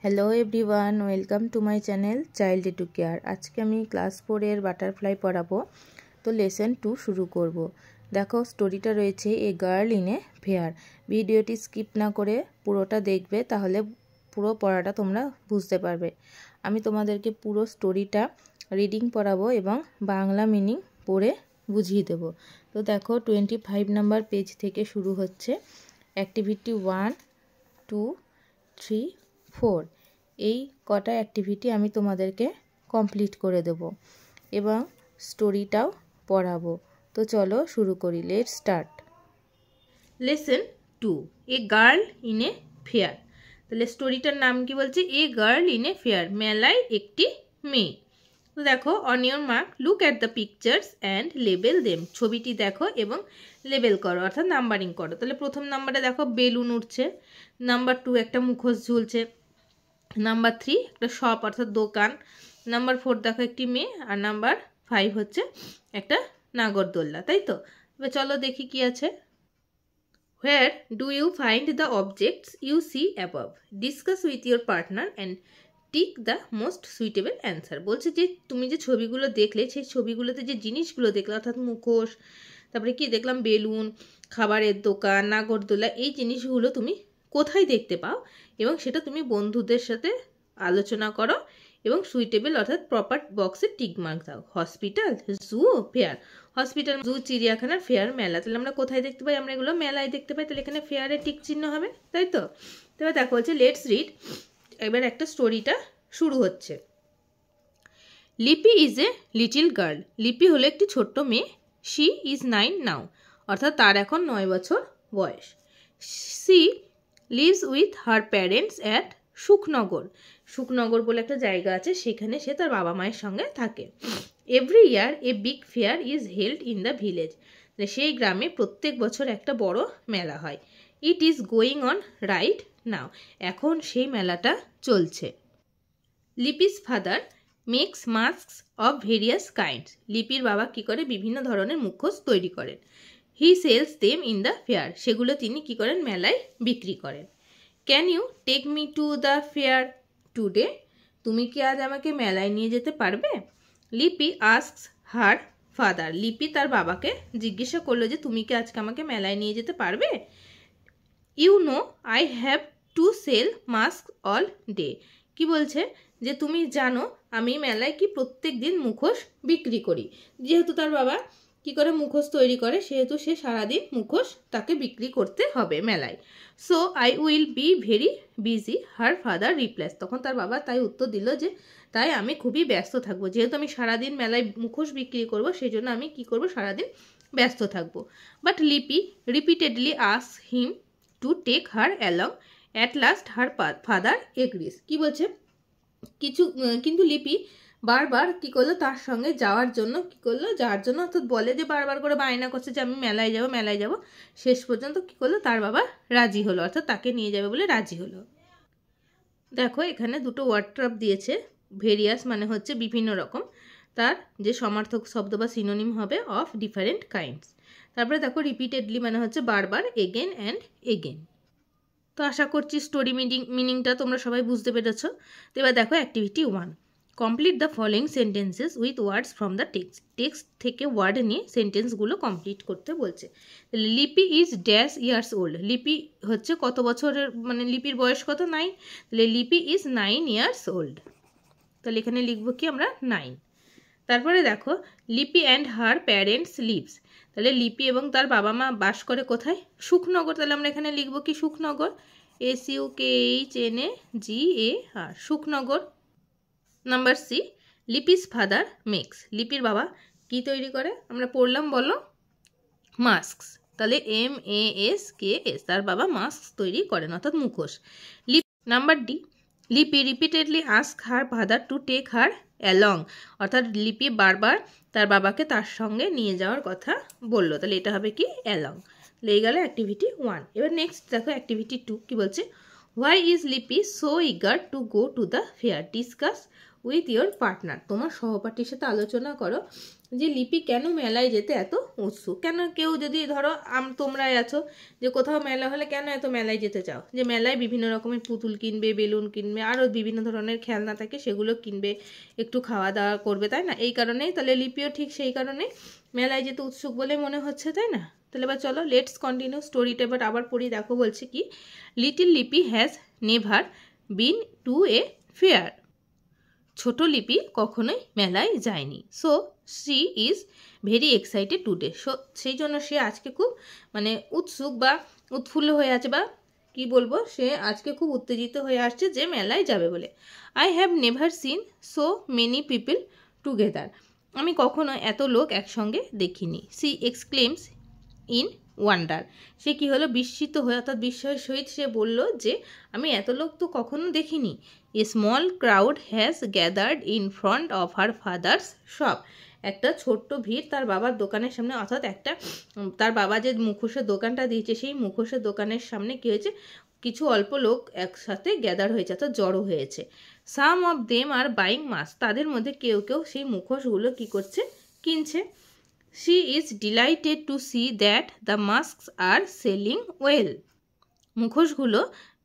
Hello everyone welcome to my channel child to care. आज के आमी क्लास 4 एर बाटारफ्लाई पढ़ाबो। तो लेसन 2 शुरू करब। देखो स्टोरीटा रयेछे a girl in a fair. भिडियोटी स्किप ना करे पुरोटा देखबे ताहले पुरो पढ़ाटा तोमरा बुझते पारबे। आमी तोमादेरके पुरो स्टोरीटा रिडिंग पढ़ाबो एबं बांगला मिनिंग पढ़े बुझिए देब। तो देखो 25 नम्बर पेज थेके शुरू होच्छे। एक्टिविटी 1 2 3 4 এই কটা অ্যাক্টিভিটি আমি তোমাদেরকে কমপ্লিট করে দেব এবং স্টোরিটাও পড়াবো। তো চলো শুরু করি। Let's start. Lesson 2 a girl in a fair. তাহলে স্টোরিটার নাম কি বলছে? A girl in a fair, মেলায় একটি মেয়ে। তো দেখো on your mark look at the pictures and label them. ছবিটি দেখো এবং লেবেল করো অর্থাৎ নাম্বারিং করো। তাহলে প্রথম নাম্বারে দেখো বেলুন উঠছে, নাম্বার 2 একটা মুখোশ ঝুলছে, নাম্বার 3 একটা শপ অর্থাৎ দোকান, নাম্বার 4 দেখো একটি মেয়ে, আর নাম্বার 5 হচ্ছে একটা নাগরদোল্লা। তাই তো? এবার চলো দেখি কি আছে। Where do you find the objects you see above, discuss with your partner and tick the most suitable answer. বলছে যে তুমি যে ছবিগুলো দেখলে সেই ছবিগুলোতে যে জিনিসগুলো দেখলে অর্থাৎ মুখোশ, তারপরে কি দেখলাম বেলুন, খাবারের দোকান, নাগরদোল্লা, এই জিনিসগুলো তুমি কোথায় দেখতে পাও এবং সেটা তুমি বন্ধুদের সাথে আলোচনা করো এবং সুইটেবল অর্থাৎ প্রপার বক্সে টিক মার্ক দাও। হসপিটাল, জু, ফেয়ার। হসপিটাল, জু, চিড়িয়াখানা, ফেয়ার, মেলা। তাহলে আমরা কোথায় দেখতে পাই? আমরা এগুলো মেলায় দেখতে পাই। তাহলে এখানে ফেয়ারে টিক চিহ্ন হবে। তাই তো? এবার দেখো হচ্ছে লেটস রিড। এবার একটা স্টোরিটা শুরু হচ্ছে। লিপি ইজ এ লিটিল গার্ল। লিপি হলো একটি ছোট্ট মেয়ে। শি ইজ 9 নাও, অর্থাৎ তার এখন 9 বছর বয়স। She lives with her parents at Sukhnagar. Sukhnagar বলে একটা জায়গা আছে, সেখানে সে তার বাবা মায়ের সঙ্গে থাকে। Every year a big fair is held in the village. সেই গ্রামে প্রত্যেক বছর একটা বড় মেলা হয়। It is going on right now, এখন সেই মেলাটা চলছে। Lipi's father makes masks of various kinds. লিপির বাবা কি করে? বিভিন্ন ধরনের মুখোশ তৈরি করেন। He sells them in the fair, সেগুলো তিনি কি করেন? মেলায় বিক্রি করেন। Can you take me to the fair today, তুমি কি আজ আমাকে মেলায় নিয়ে যেতে পারবে? লিপি আস্কস হার ফাদার। লিপি তার বাবাকে জিজ্ঞাসা করলো যে তুমি কি আজকে আমাকে মেলায় নিয়ে যেতে পারবে? You know I have to sell mask all day. কি বলছে? যে তুমি জানো আমি মেলায় কি প্রত্যেক দিন মুখোশ বিক্রি করি। যেহেতু তার বাবা কি করে মুখোশ তৈরি করে, সেহেতু সে সারাদিন মুখোশ তাকে বিক্রি করতে হবে মেলায়। So I will be very busy, her father replies. তখন তার বাবা তাই উত্তর দিল যে তাই আমি খুবই ব্যস্ত থাকবো, যেহেতু আমি সারাদিন মেলায় মুখোশ বিক্রি করব সেই জন্য আমি কি করব? সারাদিন ব্যস্ত থাকবো। But Lipi repeatedly ask him to take her along, at last her father agrees. কি বলছে? কিন্তু লিপি বারবার কি করলো? তার সঙ্গে যাওয়ার জন্য কি করলো? যাওয়ার জন্য অর্থাৎ বলে যে বারবার করে বায়না করছে যে আমি মেলায় যাব মেলায় যাব। শেষ পর্যন্ত কি করলো? তার বাবা রাজি হলো, অর্থাৎ তাকে নিয়ে যাবে বলে রাজি হলো। দেখো এখানে দুটো ওয়ার্ড ট্রাপ দিয়েছে। ভেরিয়াস মানে হচ্ছে বিভিন্ন রকম, তার যে সমার্থক শব্দ বা সিনোনিম হবে অফ ডিফারেন্ট কাইন্ডস। তারপরে দেখো রিপিটেডলি মানে হচ্ছে বারবার, এগেন অ্যান্ড এগেন। তো আশা করছি স্টোরি মিনিংটা তোমরা সবাই বুঝতে পেরেছো। তো এবার দেখো activity 1, complete the following sentences with words from the text. Text থেকে ওয়ার্ড নিয়ে সেন্টেন্সগুলো কমপ্লিট করতে বলছে। লিপি ইজ ড্যাশ ইয়ার্স ওল্ড। লিপি হচ্ছে কত বছরের, মানে লিপির বয়স কত? 9। তাহলে লিপি ইজ 9 ইয়ার্স ওল্ড। তাহলে এখানে লিখবো কি আমরা? 9। তারপরে দেখো লিপি অ্যান্ড হার প্যারেন্টস লিভস। তাহলে লিপি এবং তার বাবা মা বাস করে কোথায়? সুখনগর। তাহলে আমরা এখানে লিখবো কি? Sukhnagar, SUKHNAGAR, Sukhnagar. Number C, Lipi's father makes. লিপির বাবা কি তৈরি করে? আমরা পড়লাম, বলো, মাস্কস। তাহলে MASKS, তার বাবা মাস্ক তৈরি করেন অর্থাৎ মুখোশ। Number D, Lipi repeatedly ask her father to take her along, অর্থাৎ লিপি বারবার তার বাবাকে তার সঙ্গে নিয়ে যাওয়ার কথা বললো। তাহলে এটা হবে কি? অ্যালং। লেগে গেল অ্যাক্টিভিটি 1। এবার নেক্সট দেখো অ্যাক্টিভিটি 2 কি বলছে? হোয়াই ইজ লিপি so eager to go to the fair, discuss with your partner. তোমার সহপাঠীর সাথে আলোচনা করো যে লিপি কেন মেলায় যেতে এত উৎসুক। কেন কেউ যদি ধরো তোমরাই আছো যে কোথাও মেলা হলে কেন এত মেলায় যেতে চাও, যে মেলায় বিভিন্ন রকমের পুতুল কিনবে, বেলুন কিনবে, আরও বিভিন্ন ধরনের খেলনা থাকে সেগুলো কিনবে, একটু খাওয়া দাওয়া করবে, তাই না? এই কারণেই তাহলে লিপিও ঠিক সেই কারণেই মেলায় যেতে উৎসুক বলে মনে হচ্ছে, তাই না? তাহলে এবার চলো লেটস কন্টিনিউ স্টোরিটা। এবার আবার পড়ি, দেখো বলছে কি, লিটিল লিপি has never been to a fair. ছোট লিপি কখনোই মেলায় যায়নি। So she is very excited today. সেই জন্য সে আজকে খুব মানে উৎসুক বা উৎফুল্ল হয়ে আছে, বা কি বলবো, সে আজকে খুব উত্তেজিত হয়ে আসছে যে মেলায় যাবে বলে। I have never seen so many people together. আমি কখনো এত লোক একসঙ্গে দেখিনি। She exclaims in wonder. সে কি হলো, বিস্মিত হয়ে অর্থাৎ বিস্ময়ের সহিত সে বলল যে আমি এত লোক তো কখনো দেখিনি। A small crowd has gathered in front of her father's shop. একটা ছোট্ট ভিড় তার বাবার দোকানের সামনে, অর্থাৎ একটা তার বাবা যে মুখোশের দোকানটা দিয়েছে সেই মুখোশের দোকানের সামনে কী হয়েছে, কিছু অল্প লোক একসাথে গ্যাদার হয়েছে, অর্থাৎ জড়ো হয়েছে। Some of them are buying mask. তাদের মধ্যে কেউ কেউ সেই মুখোশগুলো কী করছে, কিনছে। She is delighted to see that the masks are selling well. মুখোশগুলো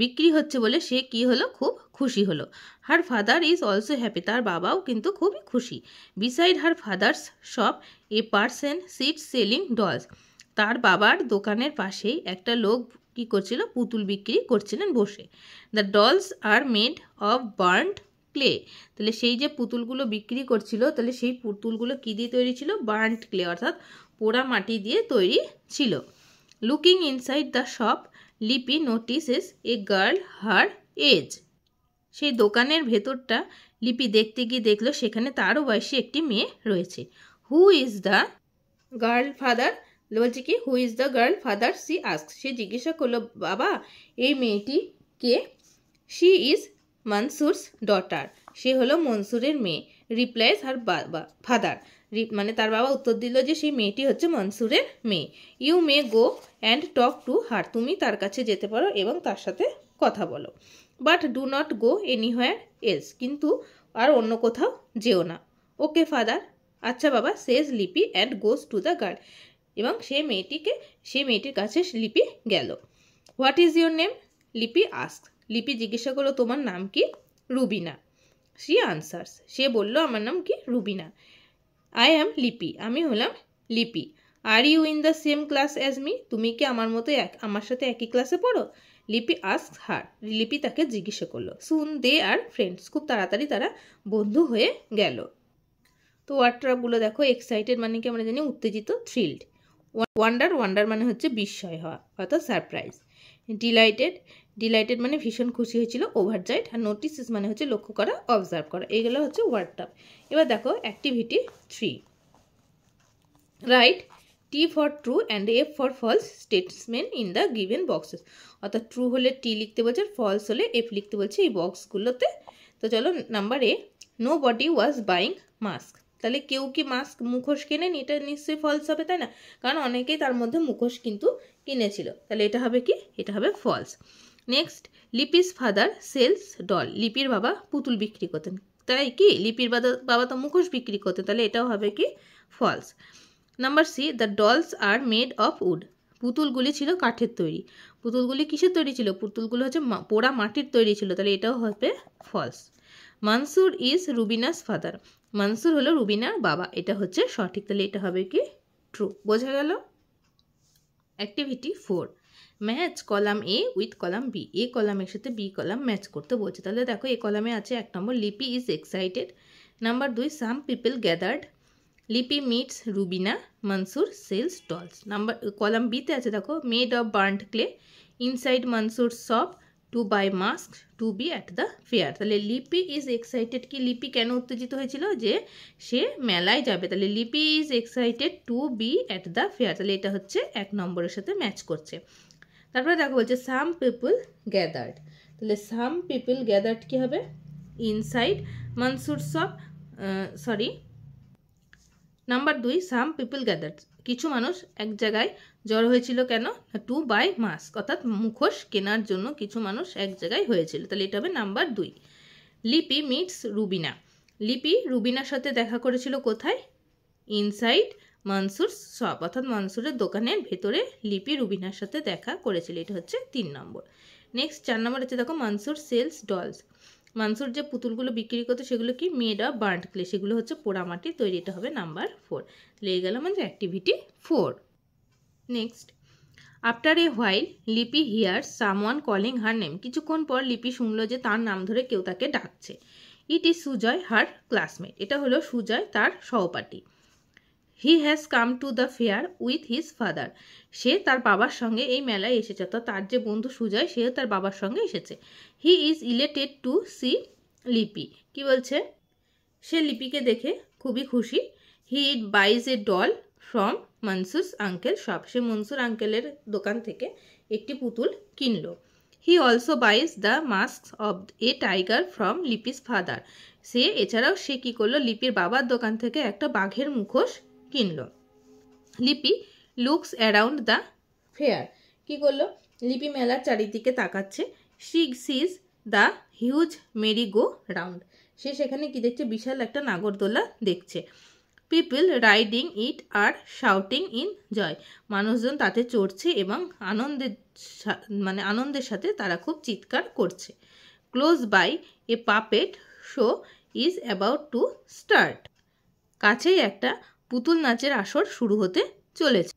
বিক্রি হচ্ছে বলে সে কি হলো, খুব খুশি হলো। Her father is also happy. তার বাবাও কিন্তু খুবই খুশি। Beside her father's shop a person sit selling dolls. তার বাবার দোকানের পাশেই একটা লোক কি করছিল, পুতুল বিক্রি করছিলেন বসে। The dolls are made of burnt clay. তাহলে সেই যে পুতুলগুলো বিক্রি করছিল, তাহলে সেই পুতুলগুলো কী দিয়ে তৈরি ছিল, বার্নড ক্লে, অর্থাৎ পোড়া মাটি দিয়ে তৈরি ছিল। Looking inside the shop Lipi notices a girl her age. সেই দোকানের ভেতরটা লিপি দেখতে গিয়ে দেখলো সেখানে তারও বয়সী একটি মেয়ে রয়েছে। Who is the girl father. বলছে কি, who is the girl father she ask. সে জিজ্ঞাসা করলো, বাবা এই মেয়েটি কে? She is Mansur's daughter. সে হলো মনসুরের মেয়ে। Replies her father. মানে তার বাবা উত্তর দিল যে সেই মেয়েটি হচ্ছে মনসুরের মেয়ে। You may go and talk to her. তুমি তার কাছে যেতে পারো এবং তার সাথে কথা বলো। But do not go anywhere else. কিন্তু আর অন্য কোথাও যেও না। Okay father. আচ্ছা বাবা, সেজ লিপি and goes to the girl. এবং সেই মেয়েটির কাছে লিপি গেল। What is your name? লিপি আস্ক। লিপি জিজ্ঞাসা করলো, তোমার নাম কি? রুবিনা। She answers. সে বলল, আমার নাম কি? রুবিনা। আই অ্যাম লিপি। আমি হলাম Lipi. Are you in the same class as me. তুমি কি আমার মতো আমার সাথে একই ক্লাসে পড়ো? লিপি আস্ক হার। লিপি তাকে জিজ্ঞাসা করলো। সুন দে আর ফ্রেন্ডস। খুব তাড়াতাড়ি তারা বন্ধু হয়ে গেল। তো ওয়ার্ডগুলো দেখো, এক্সাইটেড মানে কি আমরা জানি উত্তেজিত, থ্রিল্ড। ওয়ান্ডার মানে হচ্ছে বিস্ময় হওয়া, অর্থাৎ সারপ্রাইজ। ডিলাইটেড মানে ভীষণ খুশি হয়েছিল, ওভারজয়েড। আর নোটিসেস মানে হচ্ছে লক্ষ্য করা, অবজার্ভ করা। এইগুলো হচ্ছে ওয়ার্ডটা। এবার দেখো activity 3। Write T for true and F for false statement in the given boxes. অর্থাৎ ট্রু হলে টি লিখতে বলছে, আর ফলস হলে এফ লিখতে বলছে এই বক্সগুলোতে। তো চলো number A, nobody was buying mask. তাহলে কেউ কি মুখোশ কেনেনি? এটা নিশ্চয়ই ফলস হবে, তাই না? কারণ অনেকেই তার মধ্যে মুখোশ কিন্তু কিনেছিল। তাহলে এটা হবে কি? এটা হবে false. Next, Lipi's father sells doll. লিপির বাবা পুতুল বিক্রি করতেন, তাই কি? লিপির বাবা তো মুখোশ বিক্রি করতেন, তাহলে এটাও হবে কি? False. Number C, the dolls are made of wood. পুতুলগুলি ছিল কাঠের তৈরি। পুতুলগুলি কিসের তৈরি ছিল? পুতুলগুলো হচ্ছে পোড়া মাটির তৈরি ছিল, তাহলে এটাও হবে false. Mansur is Rubina's father. Mansur হলো রুবিনার বাবা, এটা হচ্ছে সঠিক, তাহলে এটা হবে কি? ট্রু। বোঝা গেল? Activity 4, match column A with column B. A কলামের সাথে বি কলাম ম্যাচ করতে বলছে। তাহলে দেখো এ কলামে আছে 1 নম্বর, Lipi is excited. Number 2, some people gathered. Lipi meets Rubina, Mansur sells dolls. Column বিতে আছে দেখো, made of burnt clay, inside Mansur shop, to buy mask, to be at the fair. তাহলে লিপি ইজ এক্সাইটেড কি? লিপি কেন উত্তেজিত হয়েছিল? যে সে মেলায় যাবে। তাহলে Lipi is excited to be at the fair. তাহলে এটা হচ্ছে 1 নম্বরের সাথে ম্যাচ করছে। তারপরে দেখো বলছে সাম পিপল গ্যাদার্ড। তাহলে সাম পিপল গ্যাদার্ড কি হবে? Inside Mansur shop, number 2, some people gathered. কিছু মানুষ এক জায়গায় জড়ো হয়েছিল কেন? টু বাই মাস্ক, অর্থাৎ মুখোশ কেনার জন্য কিছু মানুষ এক জায়গায় হয়েছিল। তাহলে এটা হবে নাম্বার 2। লিপি মিটস রুবিনা। লিপি রুবিনার সাথে দেখা করেছিল কোথায়? ইনসাইড মনসুরস শপ, অর্থাৎ মনসুরের দোকানের ভেতরে লিপি রুবিনার সাথে দেখা করেছিল। এটা হচ্ছে 3 নম্বর। নেক্সট 4 নম্বর হচ্ছে দেখো মনসুর সেলস ডলস। মনসুর যে পুতুলগুলো বিক্রি করতো সেগুলো কি মেড অফ বার্ন্ট ক্লে, সেগুলো হচ্ছে পোড়ামাটি তৈরি। এটা হবে নাম্বার 4। লেগে গেল আমাদের activity 4। Next, after a while Lipi hear someone calling her name. কিছুক্ষণ পর লিপি শুনলো যে তার নাম ধরে কেউ তাকে ডাকছে। It is Sujoy her classmate. এটা হলো সুজয় তার সহপাঠী। He has come to the fair with his father. সে তার বাবার সঙ্গে এই মেলায় এসেছে, তো তার যে বন্ধু সুজয় সেও তার বাবার সঙ্গে এসেছে। He is elated to see Lipi. কি বলছে? সে লিপিকে দেখে খুবই খুশি। He buys a doll from Mansur's uncle shop. সে মনসুর আঙ্কেলের দোকান থেকে একটি পুতুল কিনলো। He also buys the mask of a tiger from Lipi's father. এছাড়াও সে কী করলো, লিপির বাবার দোকান থেকে একটা বাঘের মুখোশ কিনলো। Lipi looks around the fair. কী করলো? লিপি মেলার চারিদিকে তাকাচ্ছে। She sees the huge merry go round. সে সেখানে কি দেখছে? বিশাল একটা নাগরদোলা দেখছে। People riding it are shouting in joy. মানুষজন তাতে চড়ছে এবং আনন্দের সাথে তারা খুব চিৎকার করছে। Close by a puppet show is about to start. কাছেই একটা পুতুল নাচের আসর শুরু হতে চলেছে।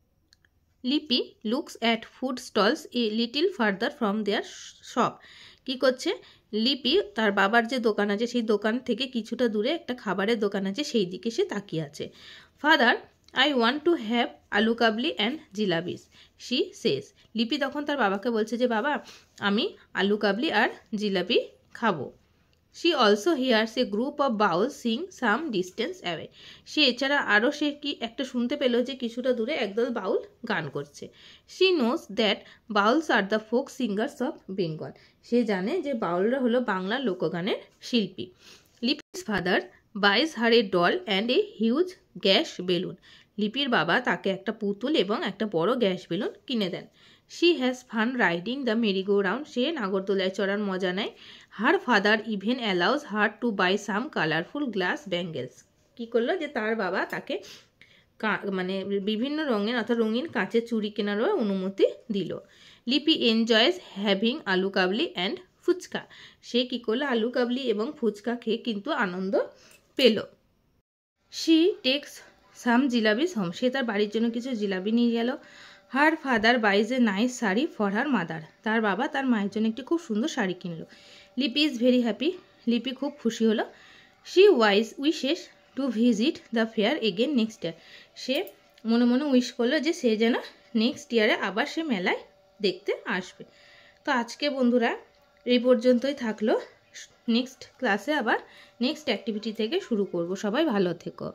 Lipi looks at food stalls a little further from their shop. কী করছে? লিপি তার বাবার যে দোকান আছে সেই দোকান থেকে কিছুটা দূরে একটা খাবারের দোকান আছে, সেই দিকে সে তাকিয়ে আছে। Father, I want to have আলু কাবলি অ্যান্ড জিলাপিস, শি সেজ। লিপি তখন তার বাবাকে বলছে যে বাবা, আমি আলু কাবলি আর জিলাপি খাবো। She also here's A group of bowels Singh some distance away. এছাড়া আরও সে কি একটা শুনতে পেল যে কিছুটা দূরে একদল বাউল গান করছে। She knows that Bauls are the folk singers of Bengal. সে জানে যে বাউলরা হলো বাংলার লোকগানের শিল্পী। Lipi's father buys her a doll and a huge gas balloon. লিপির বাবা তাকে একটা পুতুল এবং একটা বড় গ্যাস বেলুন কিনে দেন। She has fun riding the merry go round. সে নাগরদোলায় চড়ার মজা নেয়। Her father even allows her to buy some colourful glass bangles. কী করলো? যে তার বাবা তাকে বিভিন্ন রঙের অর্থাৎ রঙিন কাঁচের চুড়ি কেনারও অনুমতি দিল। লিপি এনজয়েজ হ্যাভিং আলু কাবলি অ্যান্ড ফুচকা। সে কী করলো? আলু কাবলি এবং ফুচকা খেয়ে কিন্তু আনন্দ পেল। She takes some jalebis home. সে তার বাড়ির জন্য কিছু জিলাপি নিয়ে গেল। Her father buys a nice sari for her mother. তার বাবা তার মায়ের জন্য একটি খুব সুন্দর শাড়ি কিনলো। লিপি ইজ ভেরি হ্যাপি। লিপি খুব খুশি হলো। She wishes to visit the fair again next year. সে মনে মনে উইশ করলো যে সে যেন নেক্সট ইয়ারে আবার সে মেলায় দেখতে আসবে। তো আজকে বন্ধুরা এই পর্যন্তই থাকলো। নেক্সট ক্লাসে আবার নেক্সট অ্যাক্টিভিটি থেকে শুরু করব। সবাই ভালো থেকো।